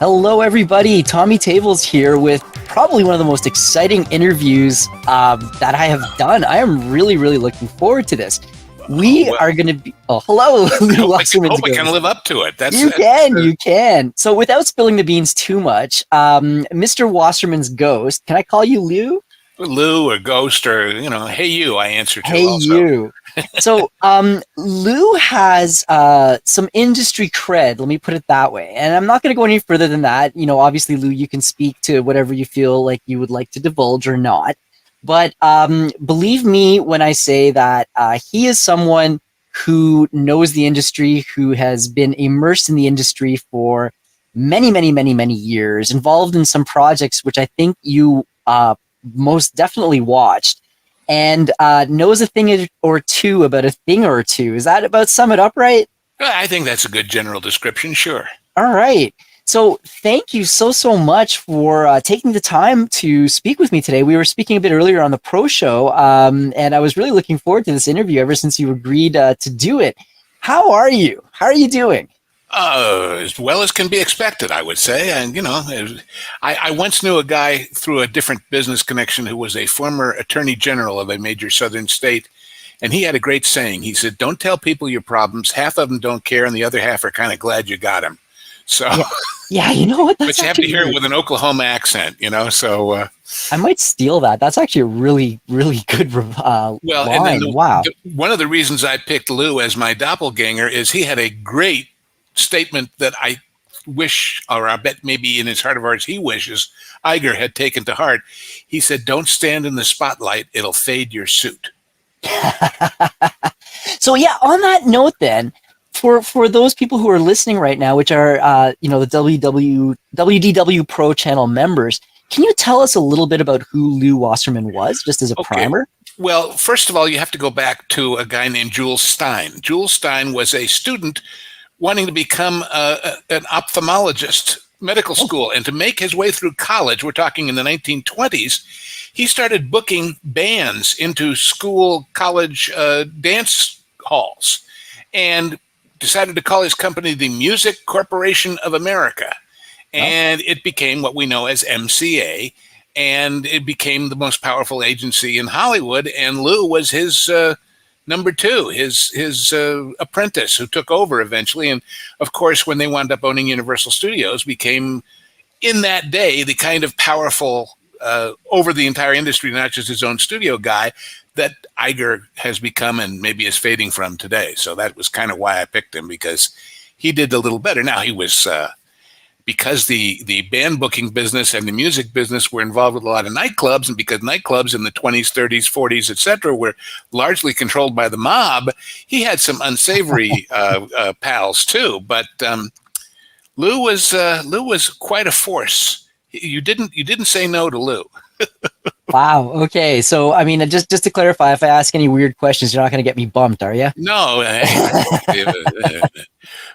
Hello, everybody. Tommy Tables here with probably one of the most exciting interviews that I have done. I am really, really looking forward to this. We are going to be. Oh, hello, Lou Wasserman's I can live up to it. You can. So, without spilling the beans too much, Mr. Wasserman's ghost. Can I call you Lou? Lou or Ghost or, hey, you, I answer to hey, also. You. So, Lou has some industry cred, let me put it that way. And I'm not going to go any further than that. Obviously, Lou, you can speak to whatever you feel like you would like to divulge or not. But believe me when I say that he is someone who knows the industry, who has been immersed in the industry for many, many, many, many years, involved in some projects, which I think you most definitely watched, and knows a thing or two about a thing or two. Is that about sum it up right? I think that's a good general description, sure. All right. So thank you so much for taking the time to speak with me today. We were speaking a bit earlier on the Pro Show, and I was really looking forward to this interview ever since you agreed to do it. How are you? How are you doing? As well as can be expected, I would say. And, I once knew a guy through a different business connection who was a former attorney general of a major southern state. And he had a great saying. He said, don't tell people your problems. Half of them don't care, and the other half are kind of glad you got them. So, yeah, you know what? But you have to hear it with an Oklahoma accent, so. I might steal that. That's actually a really, really good line. Wow. One of the reasons I picked Lou as my doppelganger is he had a great statement that I wish, or I bet maybe in his heart of hearts he wishes Iger had taken to heart. He said, don't stand in the spotlight, it'll fade your suit. So yeah, on that note then, for those people who are listening right now, which are the WDW Pro channel members, can you tell us a little bit about who Lou Wasserman was, just as a primer? Well, first of all, you have to go back to a guy named Jules Stein. Jules Stein was a student wanting to become an ophthalmologist, medical school, and to make his way through college, we're talking in the 1920s, he started booking bands into college dance halls and decided to call his company the Music Corporation of America. And it became what we know as MCA, and it became the most powerful agency in Hollywood. And Lou was his number two, his apprentice, who took over eventually. And of course, when they wound up owning Universal Studios, became in that day the kind of powerful over the entire industry, not just his own studio guy, that Iger has become and maybe is fading from today. So that was kind of why I picked him, because he did a little better. Now he was because the band booking business and the music business were involved with a lot of nightclubs, and because nightclubs in the 20s, 30s, 40s, etc., were largely controlled by the mob, he had some unsavory pals too. But Lou was quite a force. You didn't say no to Lou. Wow. Okay. So, I mean, just to clarify, if I ask any weird questions, you're not going to get me bumped, are you? No.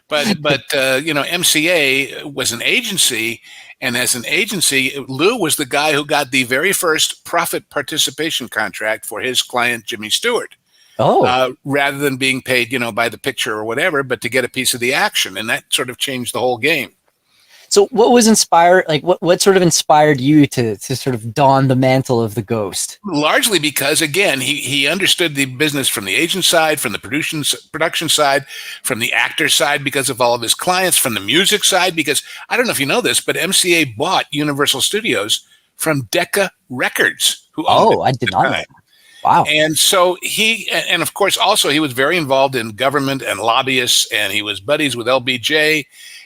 But MCA was an agency, and as an agency, Lou was the guy who got the very first profit participation contract for his client, Jimmy Stewart. Rather than being paid, by the picture or whatever, but to get a piece of the action. And that sort of changed the whole game. So what was inspired, what sort of inspired you to sort of don the mantle of the ghost? Largely because, again, he understood the business from the agent side, from the production side, from the actor side because of all of his clients, from the music side, because I don't know if you know this, but MCA bought Universal Studios from Decca Records, who owned it. I did not know. Wow. And so and of course, also he was very involved in government and lobbyists, and he was buddies with LBJ.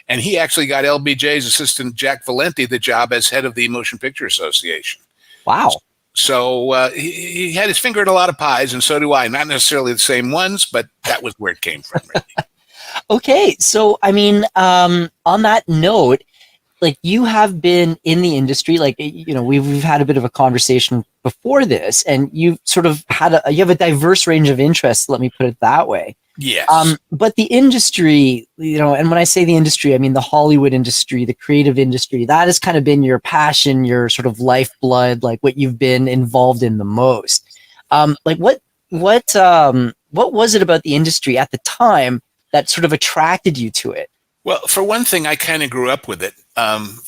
And he actually got LBJ's assistant, Jack Valenti, the job as head of the Motion Picture Association. Wow. So he had his finger in a lot of pies, and so do I. Not necessarily the same ones, but that was where it came from, really. Okay. So, I mean, on that note, you have been in the industry, we've had a bit of a conversation before this, and you've sort of you have a diverse range of interests, let me put it that way. Yes. But the industry, and when I say the industry, I mean the Hollywood industry, the creative industry, that has kind of been your passion, your sort of lifeblood, what you've been involved in the most. What was it about the industry at the time that sort of attracted you to it? Well, for one thing, I kind of grew up with it. Um,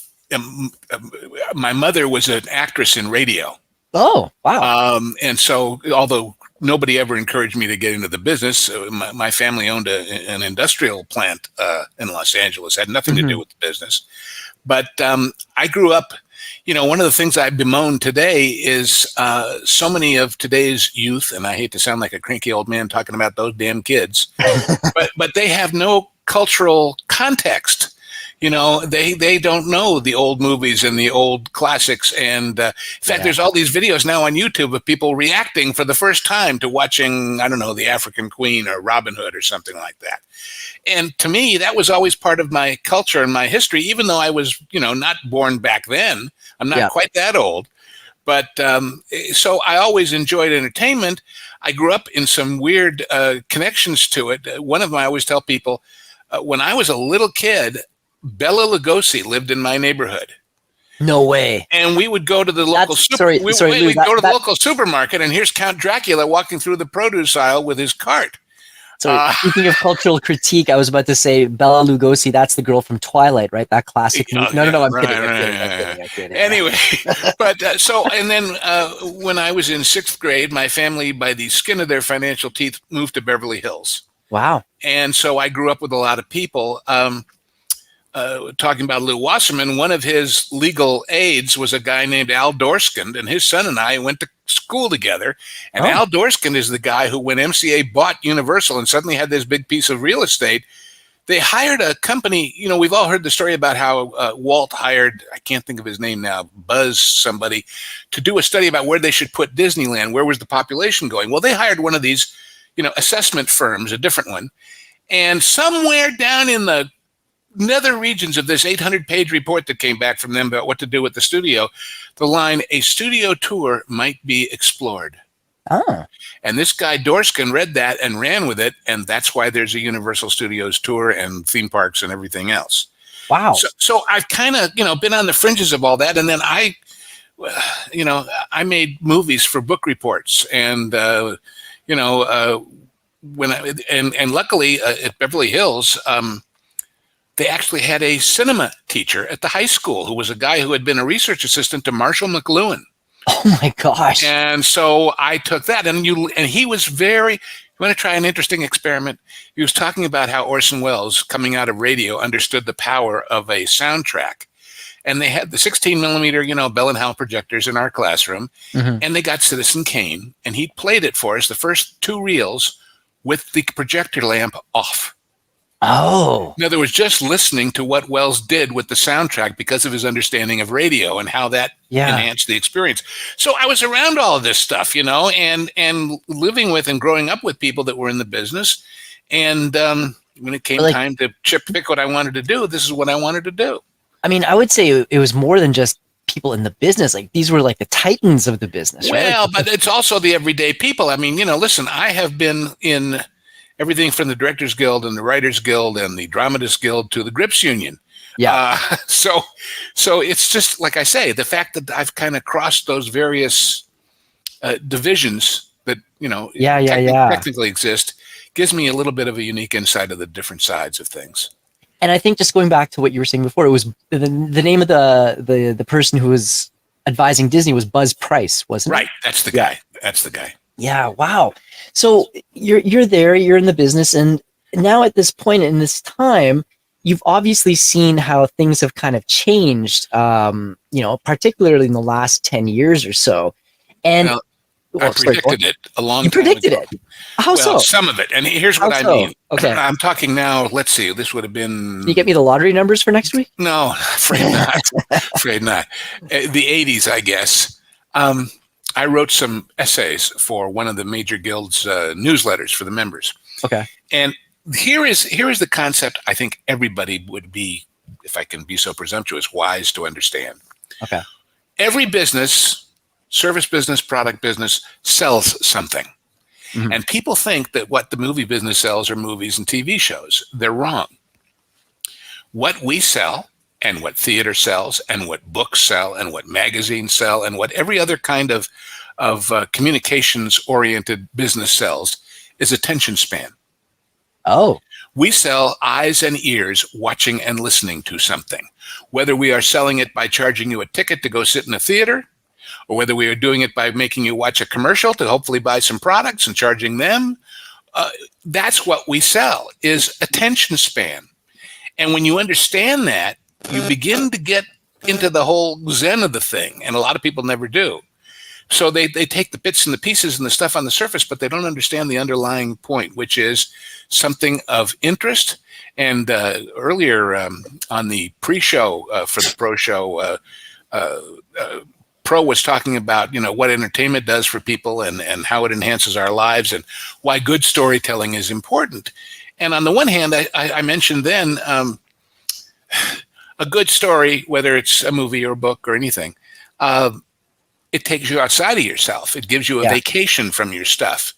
my mother was an actress in radio. Oh, wow. And so, although nobody ever encouraged me to get into the business, my family owned an industrial plant in Los Angeles. Had nothing to do with the business. But I grew up, one of the things I bemoan today is so many of today's youth, and I hate to sound like a cranky old man talking about those damn kids, but they have no cultural context. They don't know the old movies and the old classics. And in fact, there's all these videos now on YouTube of people reacting for the first time to watching, I don't know, The African Queen or Robin Hood or something like that. And to me, that was always part of my culture and my history, even though I was, not born back then. I'm not quite that old. But so I always enjoyed entertainment. I grew up in some weird connections to it. One of them I always tell people, when I was a little kid, Bela Lugosi lived in my neighborhood. No way. And we would go to the local local supermarket, and here's Count Dracula walking through the produce aisle with his cart. So speaking of cultural critique, I was about to say Bela Lugosi, that's the girl from Twilight, right? That classic movie. No, I'm kidding. Anyway, but and then when I was in sixth grade, my family, by the skin of their financial teeth, moved to Beverly Hills. Wow. And so I grew up with a lot of people. Talking about Lou Wasserman, one of his legal aides was a guy named Al Dorskind, and his son and I went to school together. And Al Dorskind is the guy who, when MCA bought Universal and suddenly had this big piece of real estate, they hired a company. We've all heard the story about how Walt hired, I can't think of his name now, Buzz somebody, to do a study about where they should put Disneyland. Where was the population going? Well, they hired one of these, assessment firms, a different one. And somewhere down in the nether regions of this 800-page report that came back from them about what to do with the studio, the line, a studio tour might be explored. Oh. And this guy Dorskin read that and ran with it, and that's why there's a Universal Studios tour and theme parks and everything else. Wow. So I've kind of, been on the fringes of all that, and then I made movies for book reports, and when and luckily at Beverly Hills, they actually had a cinema teacher at the high school who was a guy who had been a research assistant to Marshall McLuhan. Oh my gosh. And so I took that, and he was you want to try an interesting experiment? He was talking about how Orson Welles, coming out of radio, understood the power of a soundtrack. And they had the 16 millimeter, Bell and Howell projectors in our classroom, and they got Citizen Kane, and he played it for us, the first two reels, with the projector lamp off. Oh. In other words, just listening to what Wells did with the soundtrack because of his understanding of radio and how that enhanced the experience. So I was around all of this stuff, and living with and growing up with people that were in the business. And when it came time to pick what I wanted to do, this is what I wanted to do. I mean, I would say it was more than just people in the business. Like, these were like the titans of the business, right? Well, but it's also the everyday people. I mean, listen, I have been in everything from the Directors Guild and the Writers Guild and the Dramatists Guild to the Grips Union. Yeah. So it's just, like I say, the fact that I've kind of crossed those various divisions that, technically exist gives me a little bit of a unique insight of the different sides of things. And I think, just going back to what you were saying before, it was the name of the person who was advising Disney was Buzz Price, wasn't it? Right. That's the guy. That's the guy. Yeah. Wow. So you're there, you're in the business, and now at this point in this time, you've obviously seen how things have kind of changed, particularly in the last 10 years or so. And I predicted it a long time ago. You predicted it? How so? Some of it. And here's what I mean. Okay. I'm talking now, let's see, this would have been... Can you get me the lottery numbers for next week? No, afraid not. Afraid not. The 80s, I guess. I wrote some essays for one of the major guilds' newsletters for the members. Okay. And here is the concept I think everybody would be, if I can be so presumptuous, wise to understand. Okay. Every business, service business, product business, sells something. And people think that what the movie business sells are movies and TV shows. They're wrong. What we sell, and what theater sells, and what books sell, and what magazines sell, and what every other kind of communications-oriented business sells is attention span. Oh. We sell eyes and ears watching and listening to something. Whether we are selling it by charging you a ticket to go sit in a theater, or whether we are doing it by making you watch a commercial to hopefully buy some products and charging them, that's what we sell, is attention span. And when you understand that, you begin to get into the whole zen of the thing, and a lot of people never do. So they take the bits and the pieces and the stuff on the surface, but they don't understand the underlying point, which is something of interest. And earlier on the pre-show for the Pro Show, Pro was talking about, what entertainment does for people and how it enhances our lives and why good storytelling is important. And on the one hand, I mentioned then a good story, whether it's a movie or a book or anything, it takes you outside of yourself. It gives you a vacation from your stuff.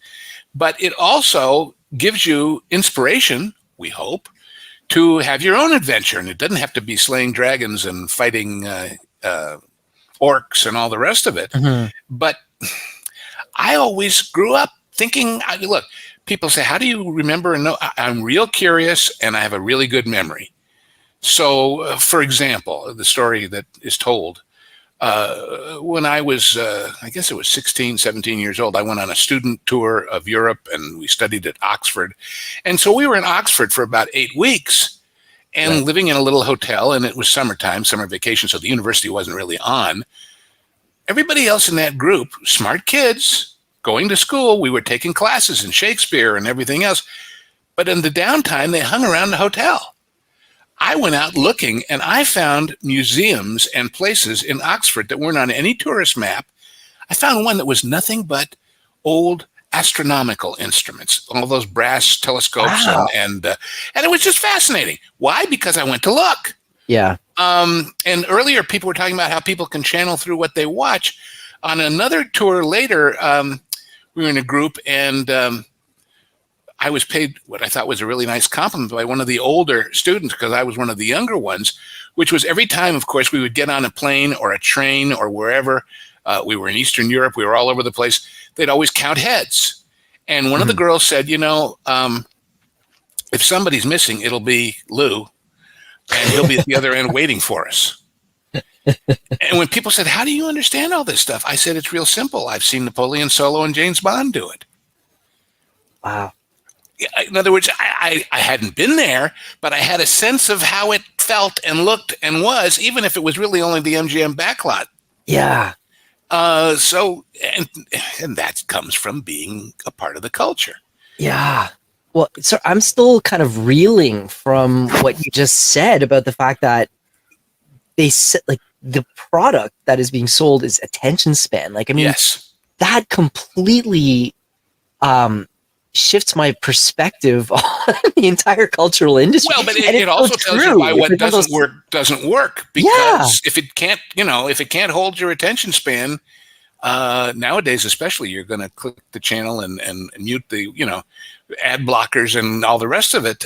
But it also gives you inspiration, we hope, to have your own adventure. And it doesn't have to be slaying dragons and fighting orcs and all the rest of it. Mm-hmm. But I always grew up thinking, look, people say, how do you remember and know? I'm real curious and I have a really good memory. So, for example, the story that is told, when I was, I guess it was 16, 17 years old, I went on a student tour of Europe and we studied at Oxford. And so we were in Oxford for about 8 weeks and living in a little hotel, and it was summertime, summer vacation, so the university wasn't really on. Everybody else in that group, smart kids, going to school, we were taking classes in Shakespeare and everything else. But in the downtime, they hung around the hotel. I went out looking and I found museums and places in Oxford that weren't on any tourist map. I found one that was nothing but old astronomical instruments, all those brass telescopes. Wow. And it was just fascinating. Why? Because I went to look. Yeah. And earlier people were talking about how people can channel through what they watch. On another tour later, we were in a group and I was paid what I thought was a really nice compliment by one of the older students, because I was one of the younger ones, which was every time, of course, we would get on a plane or a train or wherever. We were in Eastern Europe. We were all over the place. They'd always count heads. And one of the girls said, if somebody's missing, it'll be Lou, and he'll be at the other end waiting for us. And when people said, how do you understand all this stuff? I said, it's real simple. I've seen Napoleon Solo and James Bond do it. Wow. In other words, I hadn't been there, but I had a sense of how it felt and looked and was, even if it was really only the MGM backlot. Yeah. So that comes from being a part of the culture. Yeah. Well, so I'm still kind of reeling from what you just said about the fact that they said, like, the product that is being sold is attention span. Like, I mean, yes, that completely shifts my perspective on the entire cultural industry. Well, but it also tells you why what doesn't work. Because if it can't hold your attention span, nowadays especially, you're going to click the channel and mute the ad blockers and all the rest of it.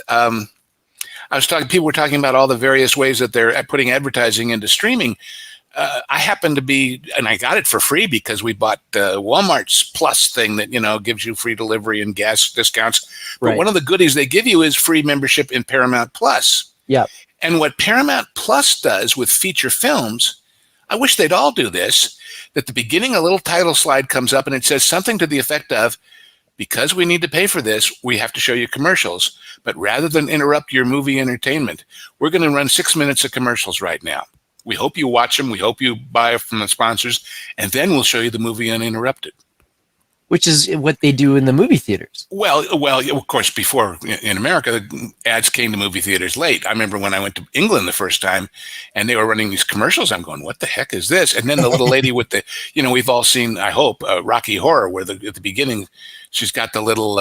People were talking about all the various ways that they're putting advertising into streaming. I happen to be, and I got it for free because we bought Walmart's Plus thing that, gives you free delivery and gas discounts. But one of the goodies they give you is free membership in Paramount Plus. Yeah. And what Paramount Plus does with feature films, I wish they'd all do this, that at the beginning a little title slide comes up and it says something to the effect of, because we need to pay for this, we have to show you commercials. But rather than interrupt your movie entertainment, we're going to run 6 minutes of commercials right now. We hope you watch them. We hope you buy from the sponsors, and then we'll show you the movie uninterrupted. Which is what they do in the movie theaters. Well, of course, before in America, the ads came to movie theaters late. I remember when I went to England the first time, and they were running these commercials. I'm going, what the heck is this? And then the little lady with the, we've all seen, I hope, Rocky Horror, where at the beginning, she's got the little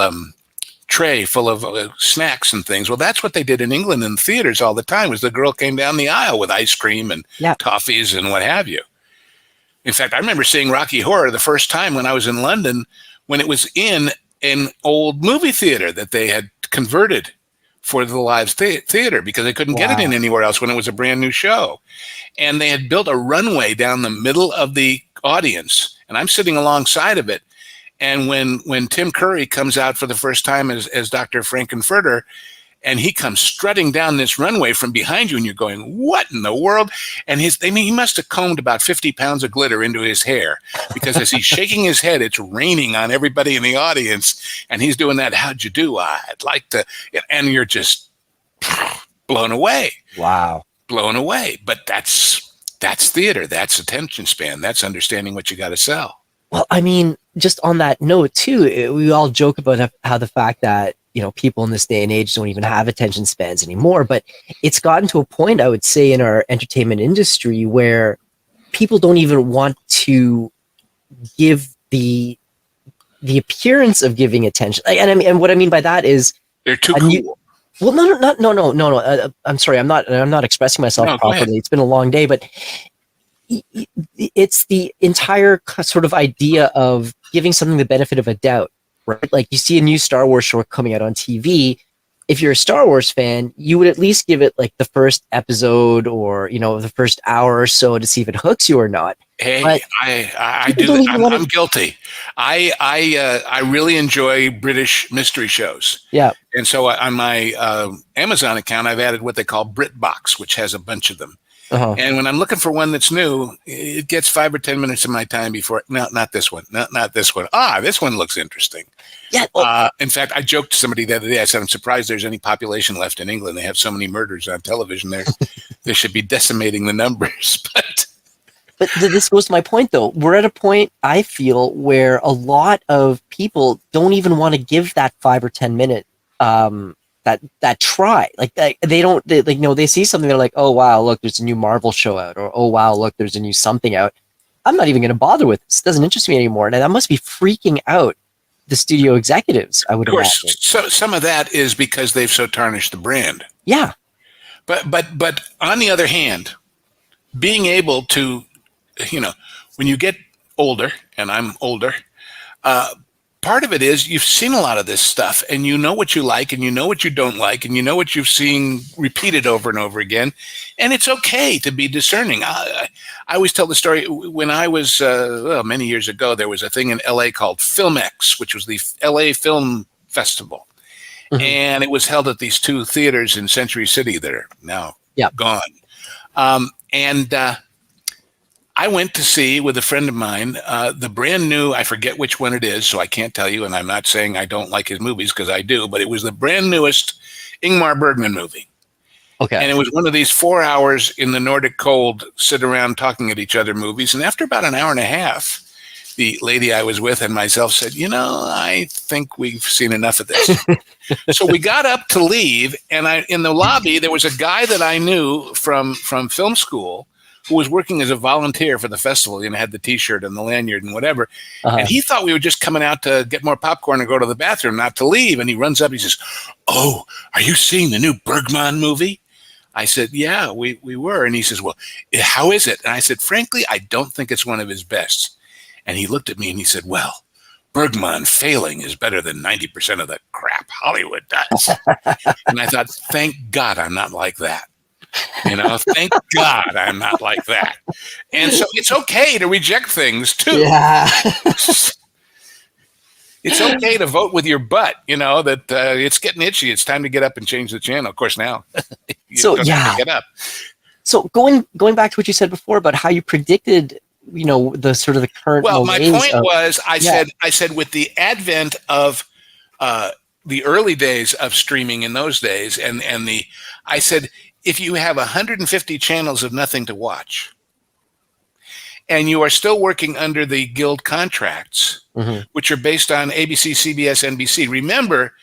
tray full of snacks and things. Well, that's what they did in England in theaters all the time, was the girl came down the aisle with ice cream and toffees and what have you. In fact, I remember seeing Rocky Horror the first time when I was in London, when it was in an old movie theater that they had converted for the live theater because they couldn't get it in anywhere else when it was a brand new show. And they had built a runway down the middle of the audience, and I'm sitting alongside of it. And when Tim Curry comes out for the first time as Dr. Frankenfurter, and he comes strutting down this runway from behind you, and you're going, what in the world? And he must have combed about 50 pounds of glitter into his hair, because as he's shaking his head, it's raining on everybody in the audience, and he's doing that, how'd you do? I'd like to, and you're just blown away. Wow. Blown away. But that's theater. That's attention span. That's understanding what you got to sell. Well, I mean, just on that note too, we all joke about how the fact that, people in this day and age don't even have attention spans anymore, but it's gotten to a point, I would say, in our entertainment industry where people don't even want to give the appearance of giving attention. And what I mean by that is they're too cool. Well, no. I'm sorry. I'm not expressing myself properly. It's been a long day, but it's the entire sort of idea of giving something the benefit of a doubt, right? Like, you see a new Star Wars show coming out on TV. If you're a Star Wars fan, you would at least give it like the first episode or, the first hour or so to see if it hooks you or not. Hey, but I do that. I'm guilty. I really enjoy British mystery shows. Yeah. And so on my Amazon account, I've added what they call BritBox, which has a bunch of them. Uh-huh. And when I'm looking for one that's new, it gets 5 or 10 minutes of my time before. No, not this one. Not this one. This one looks interesting. Yeah. In fact, I joked to somebody the other day. I said, I'm surprised there's any population left in England. They have so many murders on television there. They should be decimating the numbers. But this goes to my point, though. We're at a point, I feel, where a lot of people don't even want to give that 5 or 10 minute that try. Like, they see something, they're like, oh wow, look, there's a new Marvel show out, or oh wow, look, there's a new something out. I'm not even going to bother with this. It doesn't interest me anymore. And that must be freaking out the studio executives, I would imagine. Of course, so some of that is because they've so tarnished the brand. Yeah. But on the other hand, being able to, when you get older, and I'm older, part of it is you've seen a lot of this stuff, and you know what you like, and you know what you don't like, and you know what you've seen repeated over and over again, and it's okay to be discerning. I always tell the story. When I was, many years ago, there was a thing in LA called FilmX, which was the LA Film Festival. Mm-hmm. And it was held at these 2 theaters in Century City that are now gone. I went to see, with a friend of mine, the brand new, I forget which one it is, so I can't tell you, and I'm not saying I don't like his movies, because I do, but it was the brand newest Ingmar Bergman movie. Okay. And it was one of these 4 hours in the Nordic cold, sit around talking at each other movies. And after about an hour and a half, the lady I was with and myself said, I think we've seen enough of this. So we got up to leave, and in the lobby, there was a guy that I knew from film school who was working as a volunteer for the festival, had the T-shirt and the lanyard and whatever. Uh-huh. And he thought we were just coming out to get more popcorn and go to the bathroom, not to leave. And he runs up, and he says, "Oh, are you seeing the new Bergman movie?" I said, "Yeah, we were." And he says, "Well, how is it?" And I said, "Frankly, I don't think it's one of his best." And he looked at me and he said, "Well, Bergman Failing is better than 90% of the crap Hollywood does." And I thought, thank God I'm not like that. Thank God I'm not like that. And so it's okay to reject things too. Yeah. It's okay to vote with your butt, that it's getting itchy. It's time to get up and change the channel. Of course, now you don't have to get up. So going back to what you said before about how you predicted, the sort of the current. Well, my point was, I said with the advent of the early days of streaming in those days, I said, if you have 150 channels of nothing to watch, and you are still working under the guild contracts, mm-hmm. which are based on ABC, CBS, NBC, remember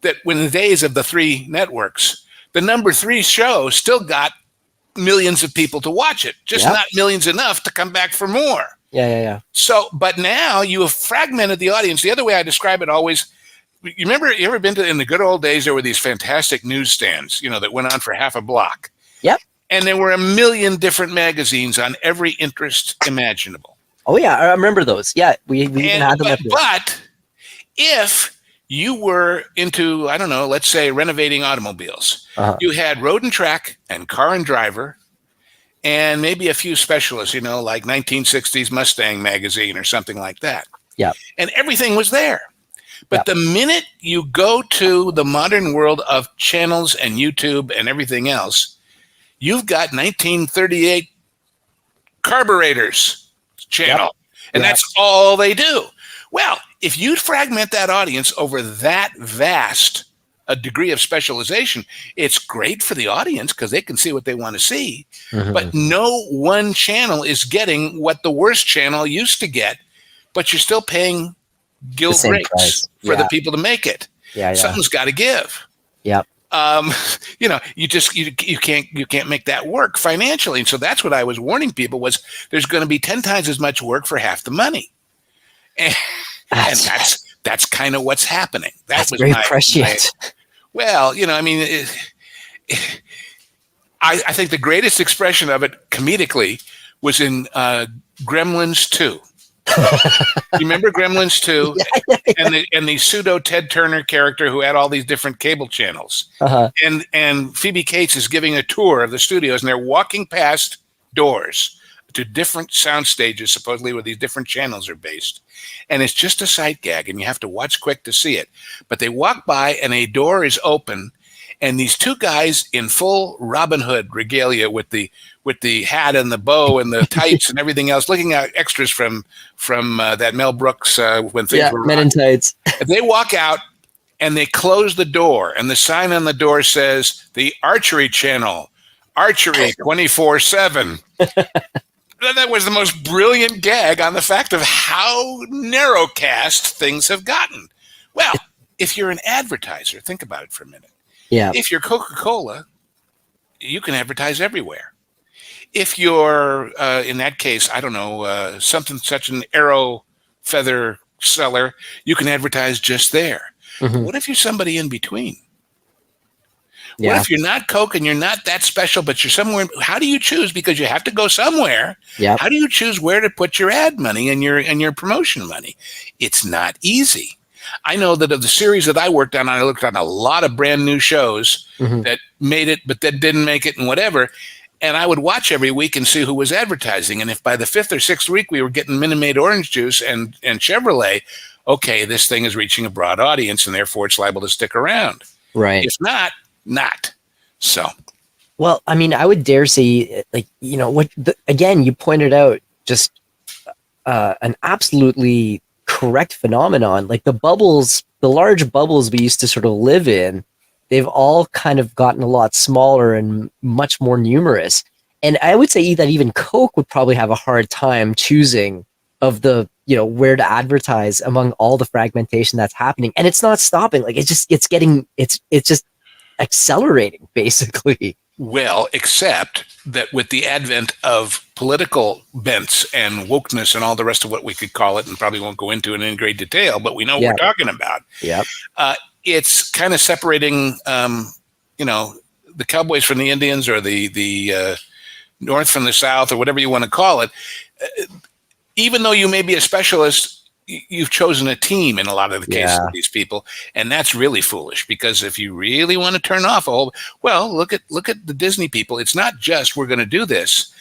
that when the days of the 3 networks, the number 3 show still got millions of people to watch it, just not millions enough to come back for more. Yeah. So, but now you have fragmented the audience. The other way I describe it always, you ever been to, in the good old days, there were these fantastic newsstands, that went on for half a block. Yep. And there were a million different magazines on every interest imaginable. Oh yeah, I remember those. Yeah, we even had them. But if you were into, I don't know, let's say renovating automobiles, uh-huh. you had Road and Track and Car and Driver, and maybe a few specialists, like 1960s Mustang magazine or something like that. Yeah. And everything was there. But Yep. the minute you go to the modern world of channels and YouTube and everything else, you've got 1938 carburetors Yep. channel, and Yep. that's all they do. Well, if you fragment that audience over that vast a degree of specialization, it's great for the audience because they can see what they want to see. But Mm-hmm. no one channel is getting what the worst channel used to get, but you're still paying The guild same rates price. for the Yeah. people to make it. Yeah. Yeah. Something's got to give. Yep. Um, you can't make that work financially. And so that's what I was warning people was there's going to be 10 times as much work for half the money. And, and that's kind of what's happening. That That's was very my prescient. well, I mean, I think the greatest expression of it comedically was in Gremlins 2. You remember Gremlins 2? And the pseudo Ted Turner character who had all these different cable channels. Uh-huh. And Phoebe Cates is giving a tour of the studios, and they're walking past doors to different sound stages, supposedly where these different channels are based. And it's just a sight gag, and you have to watch quick to see it. But they walk by, and a door is open, and these two guys in full Robin Hood regalia with the hat and the bow and the tights and everything else, looking at extras from that Mel Brooks when things were Men in tights. they walk out and they close the door, and the sign on the door says the Archery Channel, Archery 24/7. That was the most brilliant gag on the fact of how narrowcast things have gotten. Well, if you're an advertiser, think about it for a minute. Yeah. If you're Coca-Cola, you can advertise everywhere. If you're, in that case, I don't know, something such an arrow feather seller, you can advertise just there. Mm-hmm. What if you're somebody in between? Yeah. What if you're not Coke and you're not that special, but you're somewhere? How do you choose? Because you have to go somewhere. Yep. How do you choose where to put your ad money and your promotion money? It's not easy. I know that of the series that I worked on, I looked on a lot of brand new shows Mm-hmm. that made it, but that didn't make it and whatever. And I would watch every week and see who was advertising. And if by the fifth or sixth week we were getting Minute Maid orange juice and Chevrolet, okay, this thing is reaching a broad audience and therefore it's liable to stick around. Right. If not, not. So. Well, I mean, I would dare say, like, again, you pointed out just an absolutely correct phenomenon. Like the bubbles, the large bubbles we used to sort of live in, they've all kind of gotten a lot smaller and much more numerous. And I would say that even Coke would probably have a hard time choosing of the, where to advertise among all the fragmentation that's happening. And it's not stopping. Like it's just accelerating basically. Well, except that with the advent of political bents and wokeness and all the rest of what we could call it, and probably won't go into it in great detail, but we know what we're talking about. Yeah. It's kind of separating, the Cowboys from the Indians, or the North from the South, or whatever you want to call it. Even though you may be a specialist, you've chosen a team in a lot of the cases of these people, and that's really foolish. Because if you really want to turn off look at the Disney people. It's not just we're going to do this.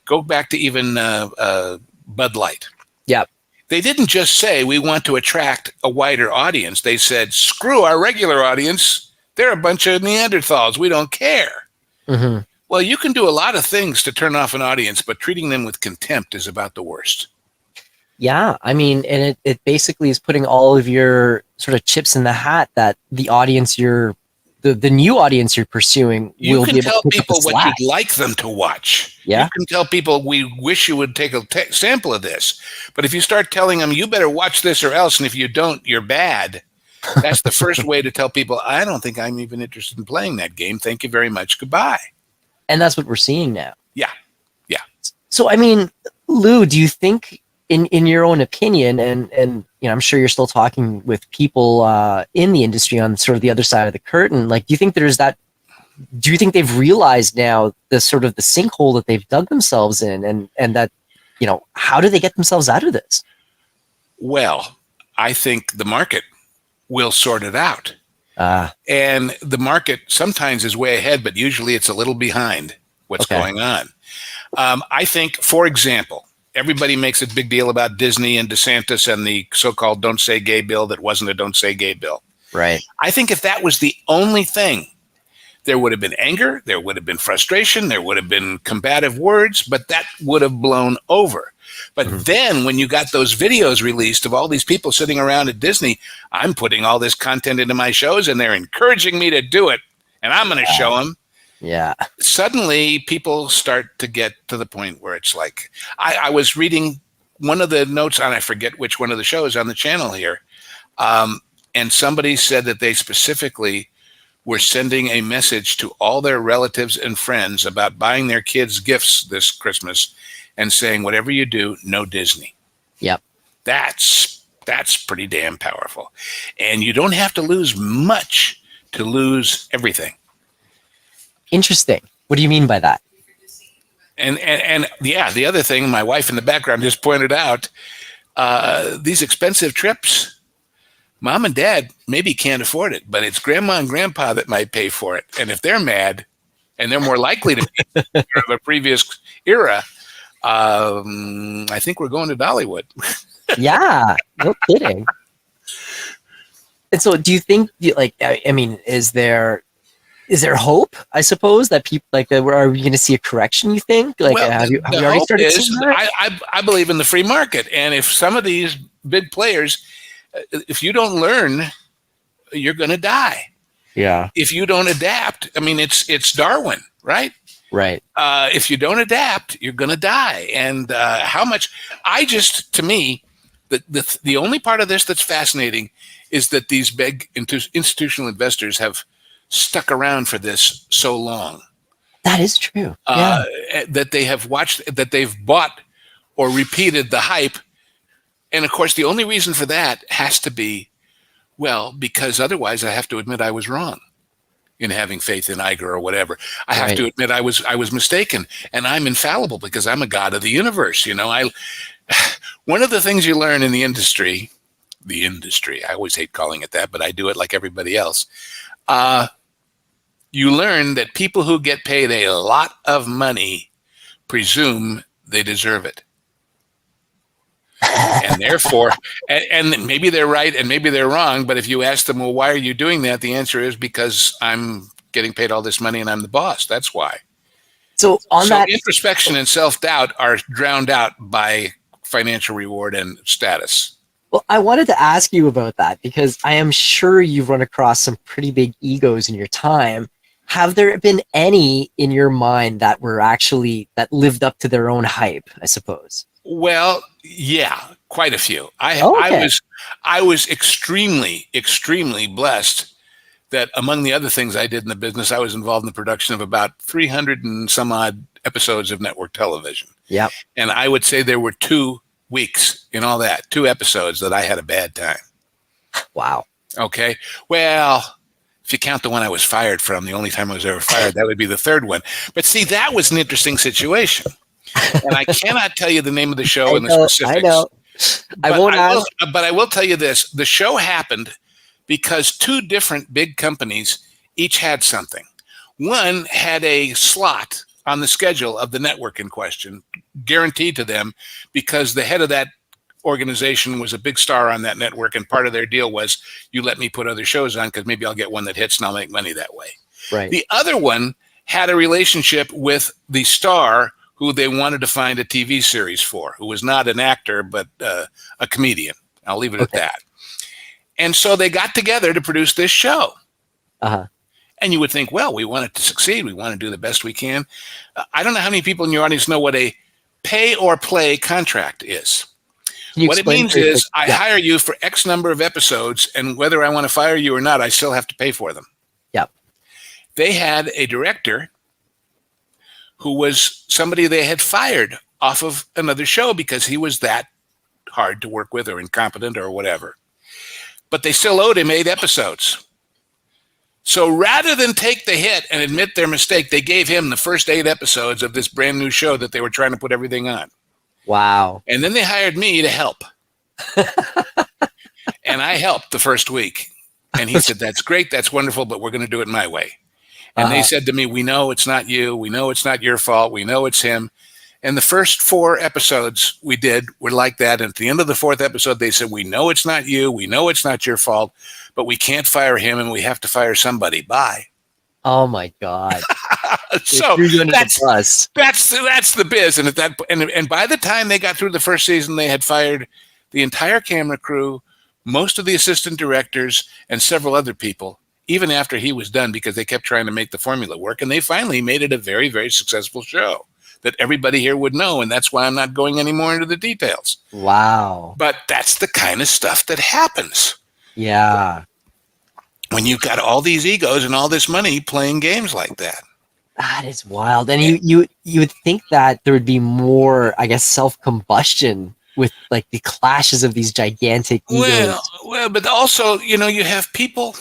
Go back to even Bud Light. Yeah. They didn't just say we want to attract a wider audience. They said, screw our regular audience. They're a bunch of Neanderthals. We don't care. Mm-hmm. Well, you can do a lot of things to turn off an audience, but treating them with contempt is about the worst. Yeah, I mean, and it basically is putting all of your sort of chips in the hat that the audience the new audience you're pursuing will be able to tell pick up people the what slack. you'd like them to watch. Yeah. You can tell people we wish you would take a sample of this. But if you start telling them you better watch this or else, and if you don't, you're bad. That's the first way to tell people, I don't think I'm even interested in playing that game. Thank you very much. Goodbye. And that's what we're seeing now. Yeah. So, I mean, Lou, do you think in your own opinion, and I'm sure you're still talking with people in the industry on sort of the other side of the curtain, like, do you think they've realized now the sort of the sinkhole that they've dug themselves in, and that, how do they get themselves out of this? Well, I think the market will sort it out. And the market sometimes is way ahead, but usually it's a little behind what's going on. I think, for example, everybody makes a big deal about Disney and DeSantis and the so-called "Don't Say Gay" bill that wasn't a "Don't Say Gay" bill. Right. I think if that was the only thing, there would have been anger, there would have been frustration, there would have been combative words, but that would have blown over. But then when you got those videos released of all these people sitting around at Disney, I'm putting all this content into my shows and they're encouraging me to do it, and I'm going to show them. Yeah. Suddenly people start to get to the point where it's like, I was reading one of the notes on, I forget which one of the shows on the channel here, and somebody said that they specifically were sending a message to all their relatives and friends about buying their kids gifts this Christmas and saying, whatever you do, no Disney. Yep. That's pretty damn powerful. And you don't have to lose much to lose everything. Interesting. What do you mean by that? And yeah, the other thing my wife in the background just pointed out, these expensive trips, Mom and Dad maybe can't afford it, but it's Grandma and Grandpa that might pay for it. And if they're mad, and they're more likely to be of a previous era, I think we're going to Dollywood. Yeah, no kidding. And so, do you think, like, I mean, is there hope? I suppose that people like that. Are we going to see a correction? You think? Like, Well, have you the already hope started is, seeing that? I believe in the free market, and if some of these big players, if you don't learn, you're going to die. Yeah. If you don't adapt, I mean, it's Darwin, right? Right. If you don't adapt, you're going to die. And how much? To me, the only part of this that's fascinating is that these big institutional investors have stuck around for this so long. That is true. Yeah. That they have watched, that they've bought or repeated the hype. And of course, the only reason for that has to be, well, because otherwise I have to admit I was wrong in having faith in Iger or whatever. I have to admit I was mistaken, and I'm infallible because I'm a god of the universe. You know, one of the things you learn in the industry, I always hate calling it that, but I do it like everybody else. You learn that people who get paid a lot of money presume they deserve it. And therefore, and maybe they're right and maybe they're wrong, but if you ask them, well, why are you doing that? The answer is because I'm getting paid all this money and I'm the boss. That's why. So that introspection and self-doubt are drowned out by financial reward and status. Well, I wanted to ask you about that because I am sure you've run across some pretty big egos in your time. Have there been any in your mind that that lived up to their own hype, I suppose? Well, yeah, quite a few. I was extremely, extremely blessed that among the other things I did in the business, I was involved in the production of about 300 and some odd episodes of network television. Yeah. And I would say there were 2 weeks in all that, 2 episodes that I had a bad time. Wow. Okay. Well, if you count the one I was fired from, the only time I was ever fired, that would be the 3rd one. But see, that was an interesting situation. And I cannot tell you the name of the show and the specifics. I know. But I will tell you this. The show happened because 2 different big companies each had something. One had a slot on the schedule of the network in question, guaranteed to them because the head of that organization was a big star on that network, and part of their deal was, you let me put other shows on because maybe I'll get one that hits and I'll make money that way. Right. The other one had a relationship with the star who they wanted to find a TV series for, who was not an actor, but a comedian. I'll leave it at that. And so they got together to produce this show. Uh-huh. And you would think, well, we want it to succeed. We want to do the best we can. I don't know how many people in your audience know what a pay or play contract is. What it means is I hire you for X number of episodes, and whether I want to fire you or not, I still have to pay for them. Yep. They had a director who was somebody they had fired off of another show because he was that hard to work with or incompetent or whatever. But they still owed him 8 episodes. So rather than take the hit and admit their mistake, they gave him the first 8 episodes of this brand new show that they were trying to put everything on. Wow. And then they hired me to help. And I helped the first week. And he said, that's great, that's wonderful, but we're going to do it my way. And they said to me, we know it's not you. We know it's not your fault. We know it's him. And the first 4 episodes we did were like that. And at the end of the 4th episode, they said, we know it's not you. We know it's not your fault, but we can't fire him and we have to fire somebody. Bye. Oh my God. They So threw you under the that's bus. that's the biz. And at that and by the time they got through the first season, they had fired the entire camera crew, most of the assistant directors, and several other people, even after he was done, because they kept trying to make the formula work. And they finally made it a very, very successful show that everybody here would know. And that's why I'm not going any more into the details. Wow. But that's the kind of stuff that happens Yeah. when you've got all these egos and all this money playing games like that. That is wild. And you would think that there would be more, I guess, self-combustion with like the clashes of these gigantic egos. Well, but also, you have people.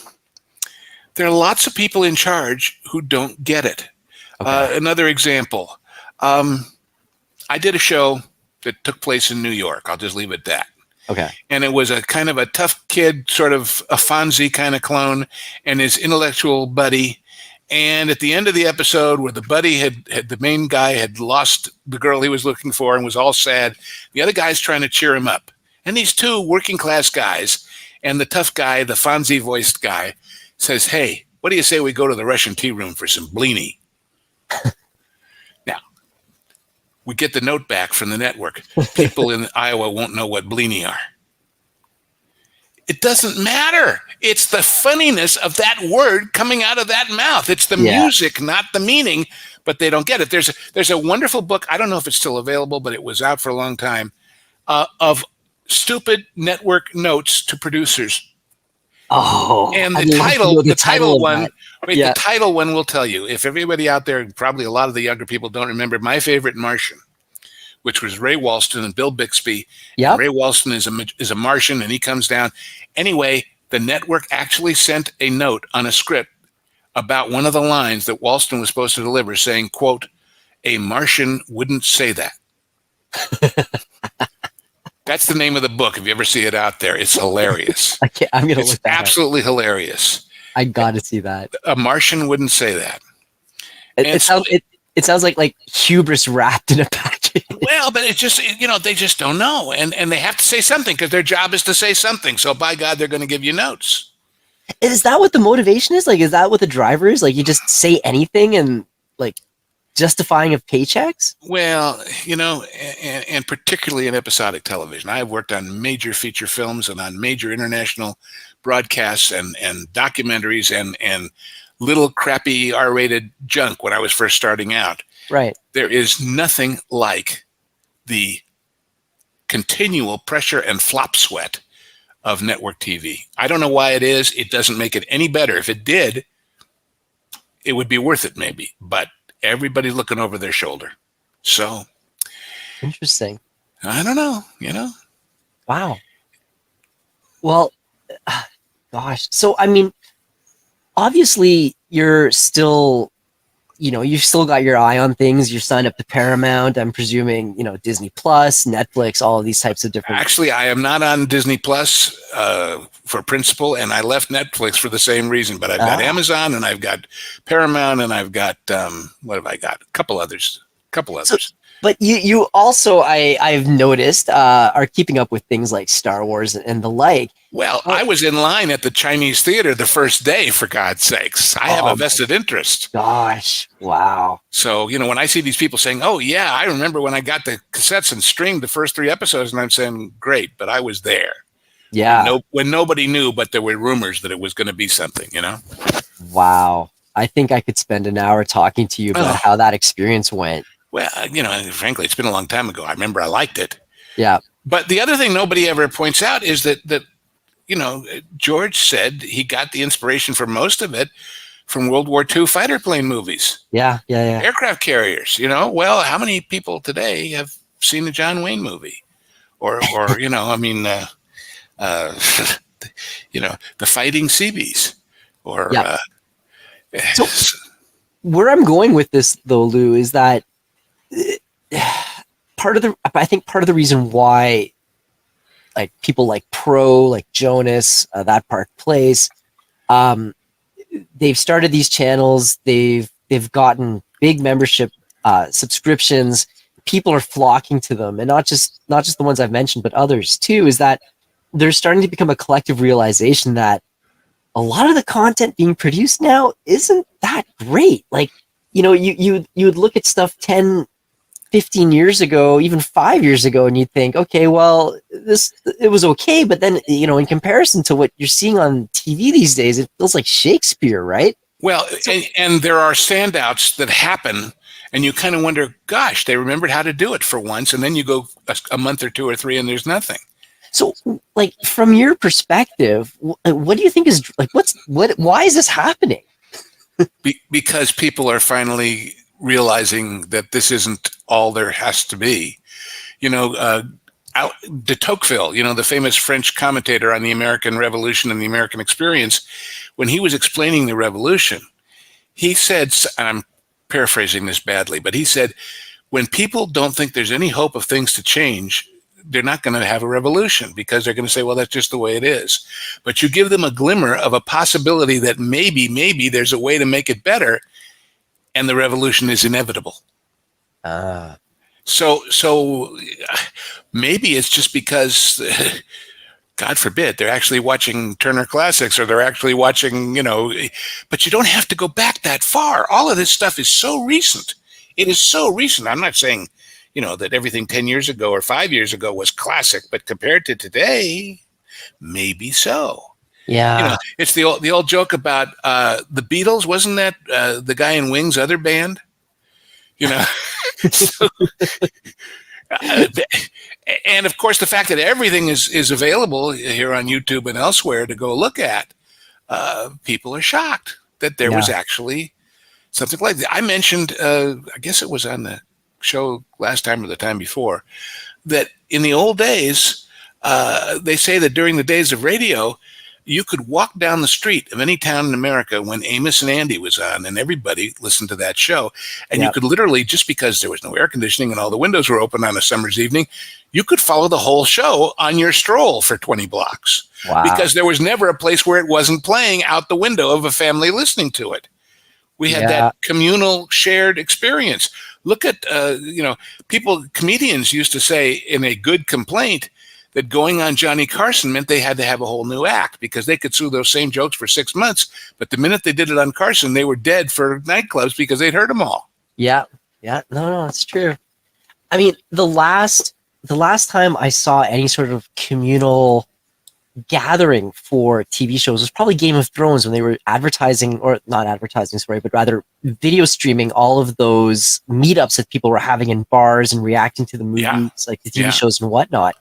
There are lots of people in charge who don't get it. Okay. Another example. I did a show that took place in New York. I'll just leave it at that. Okay. And it was a kind of a tough kid, sort of a Fonzie kind of clone, and his intellectual buddy. And at the end of the episode, where the buddy had the main guy had lost the girl he was looking for and was all sad, the other guy's trying to cheer him up. And these 2 working class guys, and the tough guy, the Fonzie voiced guy, says, "Hey, what do you say we go to the Russian tea room for some blini?" Now, we get the note back from the network. People in Iowa won't know what blini are. It doesn't matter. It's the funniness of that word coming out of that mouth. It's the music, not the meaning, but they don't get it. There's a wonderful book. I don't know if it's still available, but it was out for a long time, of stupid network notes to producers. Oh, And the title one will tell you. If everybody out there, probably a lot of the younger people don't remember, My Favorite Martian, which was Ray Walston and Bill Bixby. Yep. Ray Walston is a Martian, and he comes down. Anyway, the network actually sent a note on a script about one of the lines that Walston was supposed to deliver, saying, quote, "A Martian wouldn't say that." That's the name of the book. If you ever see it out there, it's hilarious. I'm going to It's look that absolutely hilarious. I got to see that. A Martian wouldn't say that. It sounds like hubris wrapped in a package. Well, but it's just, they just don't know. And they have to say something because their job is to say something. So by God, they're going to give you notes. Is that what the motivation is? Like, is that what the driver is? Like, you just say anything and like justifying of paychecks? Well, and particularly in episodic television. I have worked on major feature films and on major international broadcasts and documentaries and little crappy R-rated junk when I was first starting out. Right. There is nothing like the continual pressure and flop sweat of network TV. I don't know why it is. It doesn't make it any better. If it did, it would be worth it maybe. But everybody's looking over their shoulder. So interesting. I don't know, Wow. Well, gosh. So, I mean, obviously you're still, you've still got your eye on things. You're signed up to Paramount. I'm presuming, Disney Plus, Netflix, all of these types of different. Actually, I am not on Disney Plus for principle, and I left Netflix for the same reason. But I've got Amazon, and I've got Paramount, and I've got what have I got? A couple others. But you also, I've noticed, are keeping up with things like Star Wars and the like. Well, I was in line at the Chinese theater the first day, for God's sakes. I have a vested interest. Gosh, wow. So, when I see these people saying, "Oh, yeah, I remember when I got the cassettes and streamed the first 3 episodes," and I'm saying, great, but I was there. Yeah. When nobody knew, but there were rumors that it was going to be something, Wow. I think I could spend an hour talking to you about how that experience went. Well, frankly, it's been a long time ago. I remember I liked it. Yeah. But the other thing nobody ever points out is that George said he got the inspiration for most of it from World War II fighter plane movies. Yeah. Aircraft carriers, well, how many people today have seen the John Wayne movie? Or the Fighting Seabees. So where I'm going with this, though, Lou, is that part of the reason why like people like Pro, like Jonas, that Park Place, they've started these channels, they've gotten big membership subscriptions, people are flocking to them, and not just the ones I've mentioned, but others too, is that there's starting to become a collective realization that a lot of the content being produced now isn't that great. Like, you would look at stuff 10, 15 years ago, even 5 years ago, and you'd think, okay, well, it was okay, but then, in comparison to what you're seeing on TV these days, it feels like Shakespeare, right? Well, and there are standouts that happen, and you kind of wonder, gosh, they remembered how to do it for once, and then you go a month or two or three, and there's nothing. So, like, from your perspective, what do you think is like? Why is this happening? Because people are finally realizing that this isn't all there has to be. De Tocqueville, the famous French commentator on the American Revolution and the American experience, when he was explaining the revolution, he said, and I'm paraphrasing this badly, but he said, when people don't think there's any hope of things to change, they're not going to have a revolution, because they're going to say, well, that's just the way it is. But you give them a glimmer of a possibility that maybe there's a way to make it better, and the revolution is inevitable. So maybe it's just because, God forbid, they're actually watching Turner Classics, or they're actually watching, but you don't have to go back that far. All of this stuff is so recent. It is so recent. I'm not saying, that everything 10 years ago or 5 years ago was classic, but compared to today, maybe so. Yeah. It's the old joke about the Beatles. Wasn't that the guy in Wings' other band? So, and of course, the fact that everything is available here on YouTube and elsewhere to go look at, people are shocked that there was actually something like that. I mentioned, I guess it was on the show last time or the time before, that in the old days, they say that during the days of radio, you could walk down the street of any town in America when Amos and Andy was on, and everybody listened to that show. And you could literally, just because there was no air conditioning and all the windows were open on a summer's evening, you could follow the whole show on your stroll for 20 blocks. Wow. Because there was never a place where it wasn't playing out the window of a family listening to it. We had that communal shared experience. Look at, comedians used to say in a good complaint that going on Johnny Carson meant they had to have a whole new act, because they could sue those same jokes for 6 months. But the minute they did it on Carson, they were dead for nightclubs because they'd heard them all. Yeah. Yeah. No, it's true. I mean, the last time I saw any sort of communal gathering for TV shows was probably Game of Thrones, when they were advertising, or not advertising, sorry, but rather video streaming all of those meetups that people were having in bars and reacting to the movies, like the TV shows and whatnot.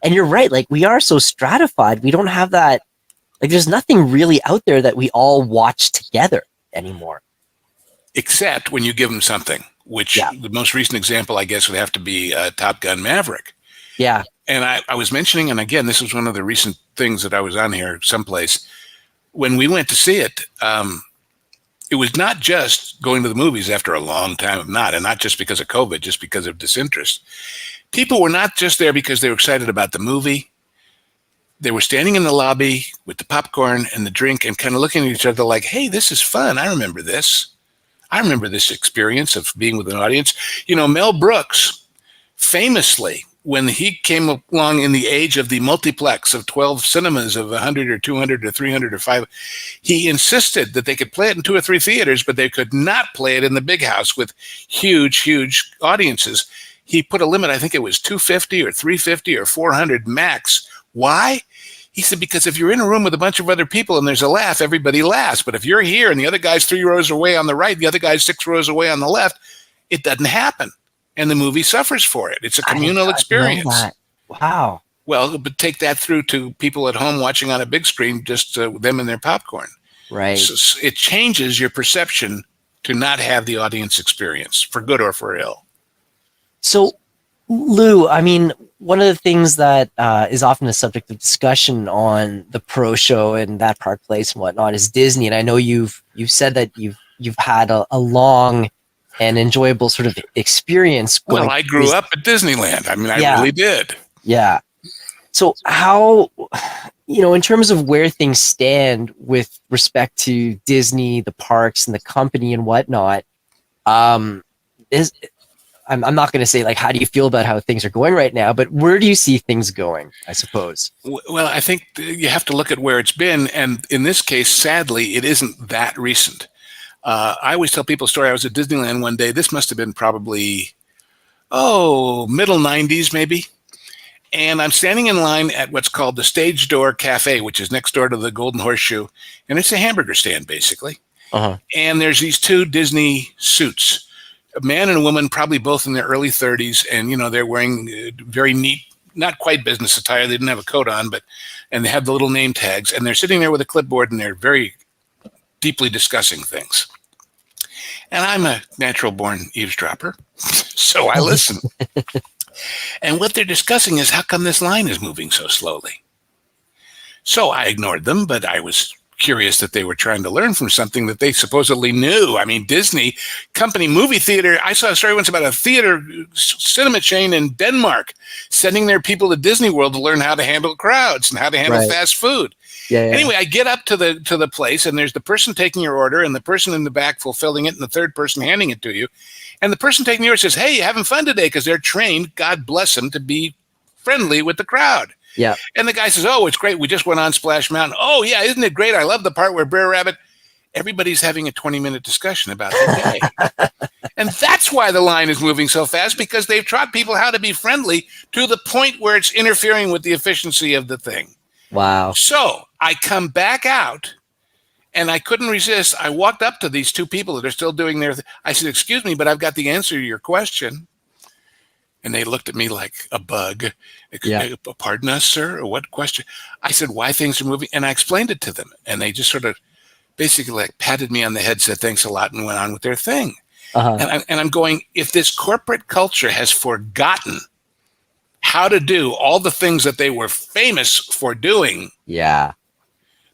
And you're right, like, we are so stratified. We don't have that, like, there's nothing really out there that we all watch together anymore. Except when you give them something, which the most recent example, I guess, would have to be Top Gun Maverick. Yeah. And I was mentioning, and again, this was one of the recent things that I was on here someplace, when we went to see it, it was not just going to the movies after a long time of not, and not just because of COVID, just because of disinterest. People were not just there because they were excited about the movie. They were standing in the lobby with the popcorn and the drink and kind of looking at each other like, hey, this is fun. I remember this. I remember this experience of being with an audience. Mel Brooks, famously, when he came along in the age of the multiplex of 12 cinemas of 100 or 200 or 300 or 5, he insisted that they could play it in 2 or 3 theaters, but they could not play it in the big house with huge audiences. He put a limit, I think it was 250 or 350 or 400 max. Why? He said, because if you're in a room with a bunch of other people and there's a laugh, everybody laughs. But if you're here and the other guy's 3 rows away on the right, the other guy's 6 rows away on the left, it doesn't happen. And the movie suffers for it. It's a communal experience. Wow. Well, but take that through to people at home watching on a big screen, just them and their popcorn. Right. So it changes your perception to not have the audience experience, for good or for ill. So, Lou, I mean, one of the things that is often a subject of discussion on the Pro Show and that Park Place and whatnot is Disney. And I know you've said that you've had a long and enjoyable sort of experience. Well, I grew up at Disneyland. I mean, I really did. Yeah. So how, in terms of where things stand with respect to Disney, the parks and the company and whatnot, I'm not going to say like, how do you feel about how things are going right now, but where do you see things going, I suppose? Well, I think you have to look at where it's been. And in this case, sadly, it isn't that recent. I always tell people a story. I was at Disneyland one day. This must have been probably, middle 90s maybe. And I'm standing in line at what's called the Stage Door Cafe, which is next door to the Golden Horseshoe. And it's a hamburger stand, basically. Uh-huh. And there's these two Disney suits, a man and a woman, probably both in their early 30s. And, they're wearing very neat, not quite business attire. They didn't have a coat on, and they have the little name tags. And they're sitting there with a clipboard, and they're very deeply discussing things. And I'm a natural born eavesdropper, so I listen. And what they're discussing is how come this line is moving so slowly. So I ignored them, but I was curious that they were trying to learn from something that they supposedly knew. I mean, Disney company movie theater. I saw a story once about a theater cinema chain in Denmark sending their people to Disney World to learn how to handle crowds and how to handle fast food. Yeah. Anyway, I get up to the place, and there's the person taking your order and the person in the back fulfilling it and the third person handing it to you. And the person taking the order says, "Hey, you having fun today?" Because they're trained, God bless them, to be friendly with the crowd. Yeah. And the guy says, "Oh, it's great. We just went on Splash Mountain." "Oh, yeah, isn't it great? I love the part where Brer Rabbit." Everybody's having a 20-minute discussion about the day. And that's why the line is moving so fast, because they've taught people how to be friendly to the point where it's interfering with the efficiency of the thing. Wow. So I come back out, and I couldn't resist. I walked up to these two people that are still doing their I said, "Excuse me, but I've got the answer to your question." And they looked at me like a bug. Yeah. "Pardon us, sir? Or what question?" I said, "Why things are moving." And I explained it to them. And they just sort of basically like patted me on the head, said thanks a lot, and went on with their thing. Uh-huh. And I'm going, if this corporate culture has forgotten how to do all the things that they were famous for doing, Yeah.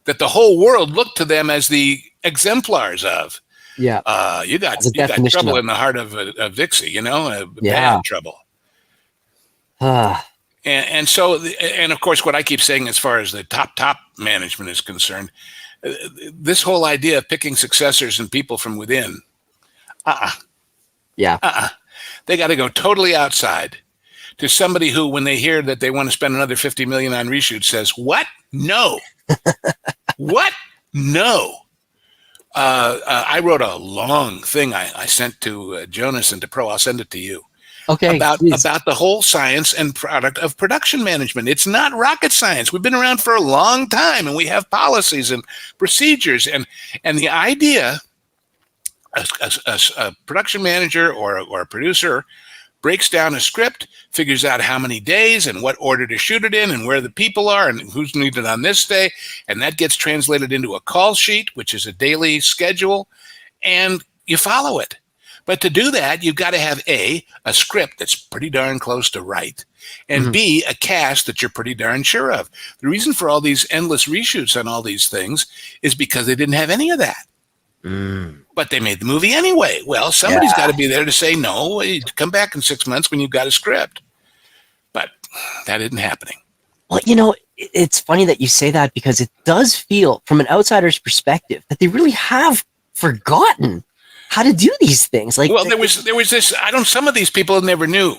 that the whole world looked to them as the exemplars of, Yeah. you got As a definition trouble of- in the heart of Dixie, Yeah. bad trouble. Ah. And so, and of course, what I keep saying as far as the top management is concerned, this whole idea of picking successors and people from within, Yeah. they got to go totally outside to somebody who, when they hear that they want to spend another $50 million on reshoots, says, "What? No." What? No. I wrote a long thing I sent to Jonas and to Pro. I'll send it to you. Okay. About please. the whole science and product of production management. It's not rocket science. We've been around for a long time, and we have policies and procedures. And the idea, a production manager or a producer breaks down a script, figures out how many days and what order to shoot it in and where the people are and who's needed on this day. And that gets translated into a call sheet, which is a daily schedule, and you follow it. But to do that, you've got to have a script that's pretty darn close to right, and B, a cast that you're pretty darn sure of. The reason for all these endless reshoots on all these things is because they didn't have any of that. But they made the movie anyway. Well, somebody's got to be there to say, "No, come back in 6 months when you've got a script." But that isn't happening. Well, it's funny that you say that, because it does feel, from an outsider's perspective, that they really have forgotten how to do these things. Like, well, there was this. Some of these people never knew.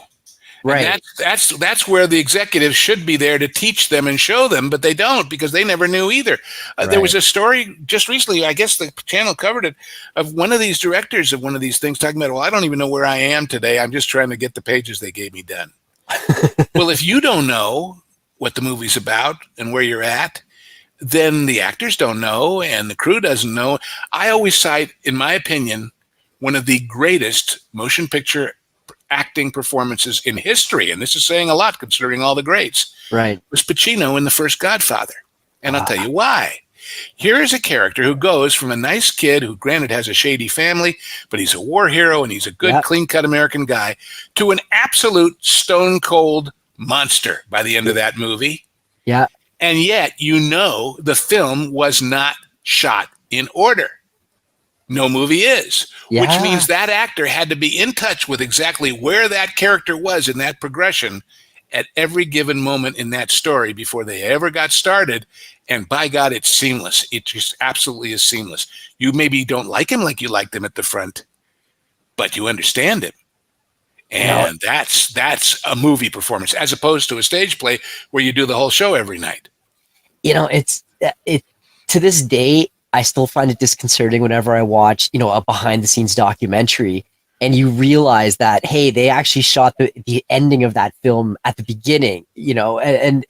right? And that's where the executives should be there to teach them and show them, but they don't, because they never knew either. There was a story just recently, I guess the channel covered it, of one of these directors of one of these things talking about, "Well, I don't even know where I am today. I'm just trying to get the pages they gave me done." Well, if you don't know what the movie's about and where you're at, then the actors don't know and the crew doesn't know. I always cite, in my opinion, one of the greatest motion picture acting performances in history, and this is saying a lot considering all the greats, Right. was Pacino in The First Godfather. And I'll tell you why. Here is a character who goes from a nice kid who, granted, has a shady family, but he's a war hero and he's a good, clean-cut American guy, to an absolute stone-cold monster by the end of that movie. Yeah. And yet, the film was not shot in order. No movie is, which means that actor had to be in touch with exactly where that character was in that progression at every given moment in that story before they ever got started. And by God, it's seamless. It just absolutely is seamless. You maybe don't like him like you liked him at the front, but you understand him. Now, And that's a movie performance as opposed to a stage play where you do the whole show every night. it to this day, I still find it disconcerting whenever I watch, a behind the scenes documentary and you realize that, hey, they actually shot the ending of that film at the beginning, and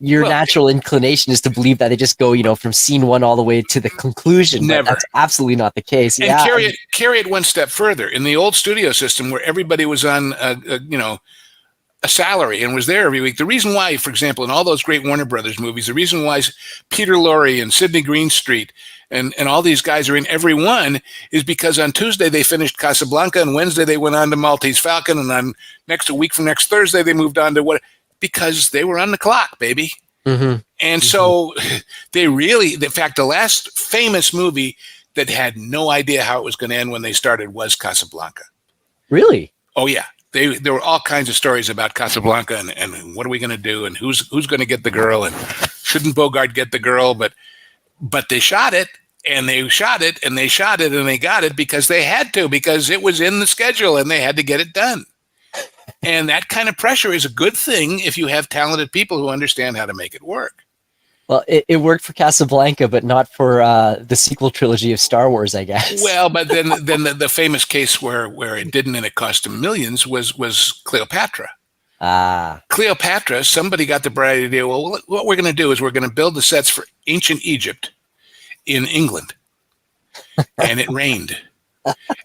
your Well, natural inclination is to believe that they just go, from scene one all the way to the conclusion, but never. that's absolutely not the case. And Yeah. carry it one step further. In the old studio system where everybody was on a salary and was there every week. The reason why, for example, in all those great Warner Brothers movies, the reason why Peter Lorre and Sidney Greenstreet and all these guys are in every one is because on Tuesday they finished Casablanca and Wednesday they went on to Maltese Falcon and on a week from next Thursday they moved on to what, because they were on the clock, baby. Mm-hmm. And so they really, in fact, the last famous movie that had no idea how it was going to end when they started was Casablanca. Really? Oh yeah. There were all kinds of stories about Casablanca and what are we going to do and who's going to get the girl and shouldn't Bogart get the girl, but they shot it and they shot it and they shot it and they got it because they had to, because it was in the schedule and they had to get it done. And that kind of pressure is a good thing if you have talented people who understand how to make it work. Well, it worked for Casablanca, but not for the sequel trilogy of Star Wars, I guess. Well, but then the famous case where it didn't and it cost them millions was Cleopatra. Cleopatra, somebody got the bright idea, well, what we're going to do is we're going to build the sets for ancient Egypt in England. And it rained.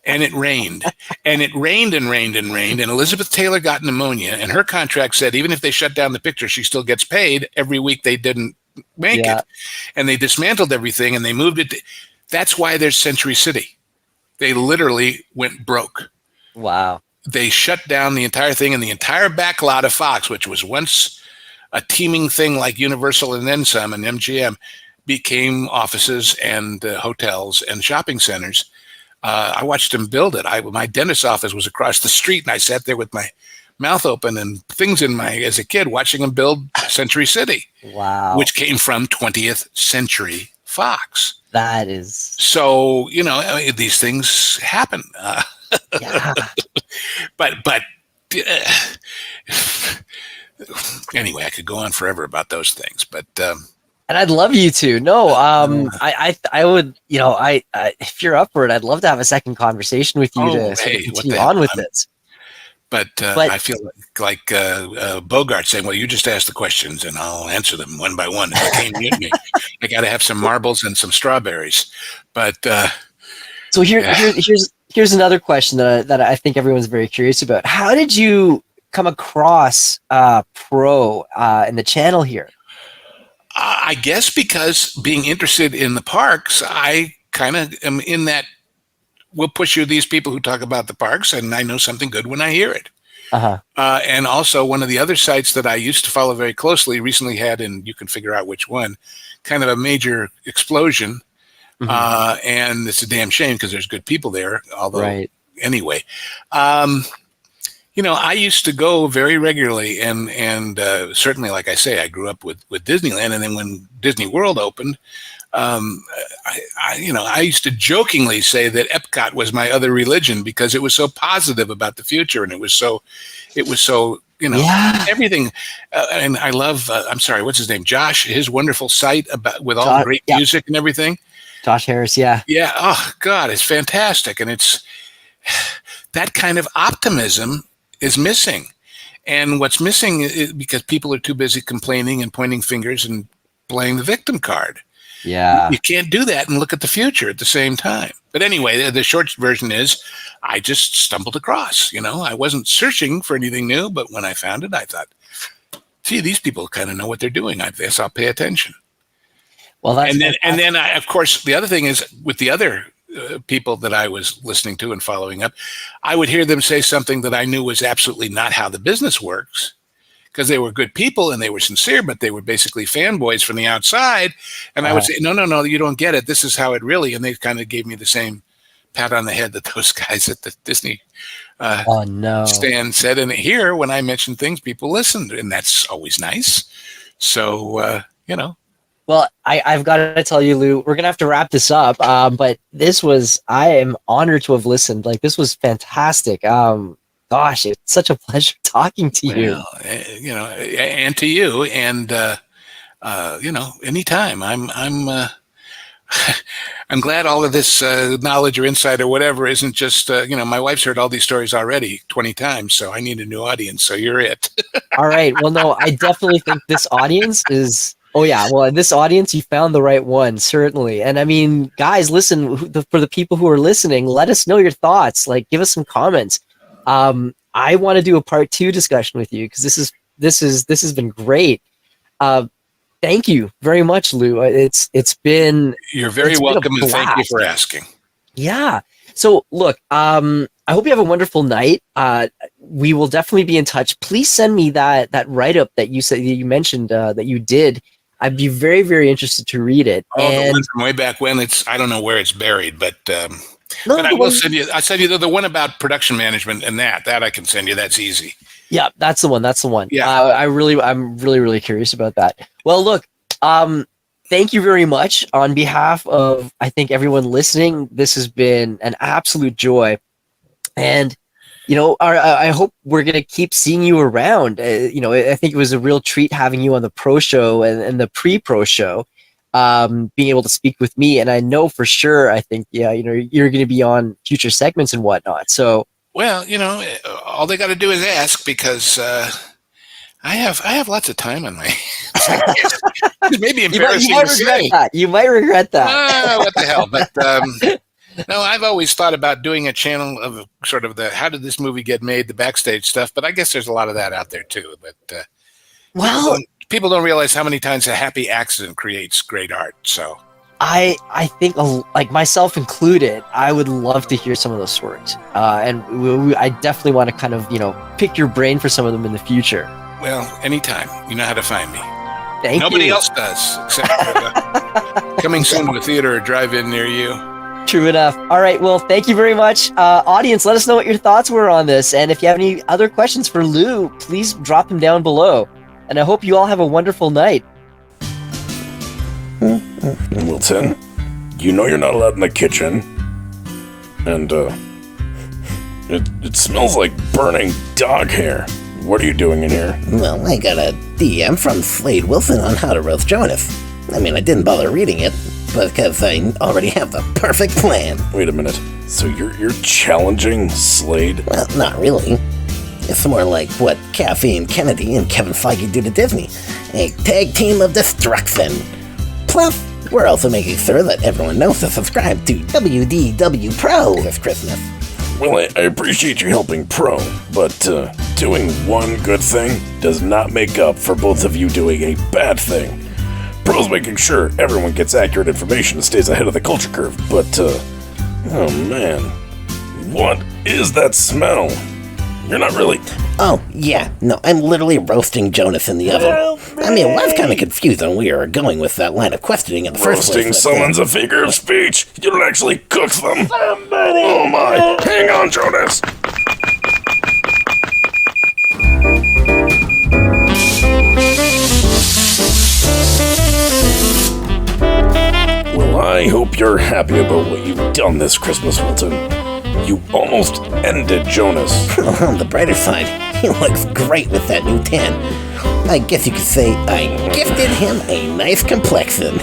And it rained. And it rained and rained and rained. And Elizabeth Taylor got pneumonia. And her contract said even if they shut down the picture, she still gets paid every week they didn't make it. And they dismantled everything and they moved it. That's why there's Century City. They literally went broke. Wow. They shut down the entire thing, and the entire back lot of Fox, which was once a teeming thing like Universal and then some and MGM, became offices and hotels and shopping centers. I watched them build it. My dentist's office was across the street, and I sat there with my mouth open and things as a kid, watching them build Century City. Wow. Which came from 20th Century Fox. That is. So, these things happen. Yeah. But anyway, I could go on forever about those things, but and I'd love you to. No, I would, if you're up for it, I'd love to have a second conversation with you to sort of continue on with this. But I feel like Bogart saying, well, you just ask the questions and I'll answer them one by one. If you can't mute me, I got to have some marbles and some strawberries. But so here's another question that I think everyone's very curious about. How did you come across Pro in the channel here? I guess because being interested in the parks, I kind of am in that. We'll push you these people who talk about the parks, and I know something good when I hear it. And also one of the other sites that I used to follow very closely recently had, and you can figure out which one, kind of a major explosion. Mm-hmm. And it's a damn shame because there's good people there. Although, anyway, I used to go very regularly, and certainly, like I say, I grew up with Disneyland, and then when Disney World opened, I used to jokingly say that Epcot was my other religion because it was so positive about the future, and it was so everything. And I love, I'm sorry, what's his name? Josh, his wonderful site with all the great music and everything. Josh Harris. Yeah. Yeah. Oh God, it's fantastic. And it's that kind of optimism is missing. And what's missing is because people are too busy complaining and pointing fingers and playing the victim card. Yeah. You can't do that and look at the future at the same time. But anyway, the short version is I just stumbled across, I wasn't searching for anything new, but when I found it, I thought, gee, these people kind of know what they're doing. I guess I'll pay attention. Well, and then I, of course, the other thing is with the other people that I was listening to and following up, I would hear them say something that I knew was absolutely not how the business works. Because they were good people and they were sincere, but they were basically fanboys from the outside. And I would say, no, you don't get it. This is how it really. And they kind of gave me the same pat on the head that those guys at the Disney stand said. And here, when I mentioned things, people listened, and that's always nice. So, Well, I've got to tell you, Lou, we're gonna have to wrap this up. But I am honored to have listened. Like, this was fantastic. Gosh, it's such a pleasure talking to you. Well, and to you, and anytime. I'm glad all of this knowledge or insight or whatever isn't just my wife's heard all these stories already 20 times, so I need a new audience. So you're it. All right. Well, no, I definitely think this audience is. Oh yeah. Well, in this audience, you found the right one, certainly. And I mean, guys, listen. For the people who are listening, let us know your thoughts. Like, give us some comments. I want to do a part 2 discussion with you because this has been great. Thank you very much, Lou. It's been. You're very welcome, and thank you for asking. Yeah. So look, I hope you have a wonderful night. We will definitely be in touch. Please send me that write-up that you mentioned that you did. I'd be very, very interested to read it. Oh, the one from way back when. I don't know where it's buried, but I will send you. I send you the one about production management, and that I can send you. That's easy. Yeah, that's the one. Yeah. I'm really curious about that. Well, look, thank you very much on behalf of, I think, everyone listening. This has been an absolute joy. And, I hope we're going to keep seeing you around. I think it was a real treat having you on the pro show and the pre-pro show, being able to speak with me. And I know for sure, I think, you're going to be on future segments and whatnot. So, well, all they got to do is ask, because I have lots of time on my. Maybe embarrassing to say. You might regret that. What the hell? But no, I've always thought about doing a channel of sort of the how did this movie get made, the backstage stuff. But I guess there's a lot of that out there too. But people don't realize how many times a happy accident creates great art. So. I think, like myself included, I would love to hear some of those stories. And I definitely want to kind of, pick your brain for some of them in the future. Well, anytime. You know how to find me. Nobody else does, except coming soon to a theater or drive-in near you. True enough. All right. Well, thank you very much. Audience, let us know what your thoughts were on this. And if you have any other questions for Lou, please drop them down below. And I hope you all have a wonderful night. Wilton, you're not allowed in the kitchen. And, it smells like burning dog hair. What are you doing in here? Well, I got a DM from Slade Wilson on how to roast Jonas. I mean, I didn't bother reading it, because I already have the perfect plan. Wait a minute. So you're challenging Slade? Well, not really. It's more like what Caffeine Kennedy and Kevin Feige do to Disney. A tag team of destruction. Plus, we're also making sure that everyone knows to subscribe to WDW Pro this Christmas. Well, I appreciate you helping Pro, but doing one good thing does not make up for both of you doing a bad thing. Pro's making sure everyone gets accurate information and stays ahead of the culture curve, but, oh man, what is that smell? You're not really... Oh, yeah, no, I'm literally roasting Jonas in the oven. I mean, I was kind of confused on where you were going with that line of questioning in the first place. Roasting someone's a figure of speech. You don't actually cook them. Somebody. Oh my, hang on, Jonas. Well, I hope you're happy about what you've done this Christmas, Wilton. You almost ended Jonas. On the brighter side, he looks great with that new tan. I guess you could say I gifted him a nice complexion.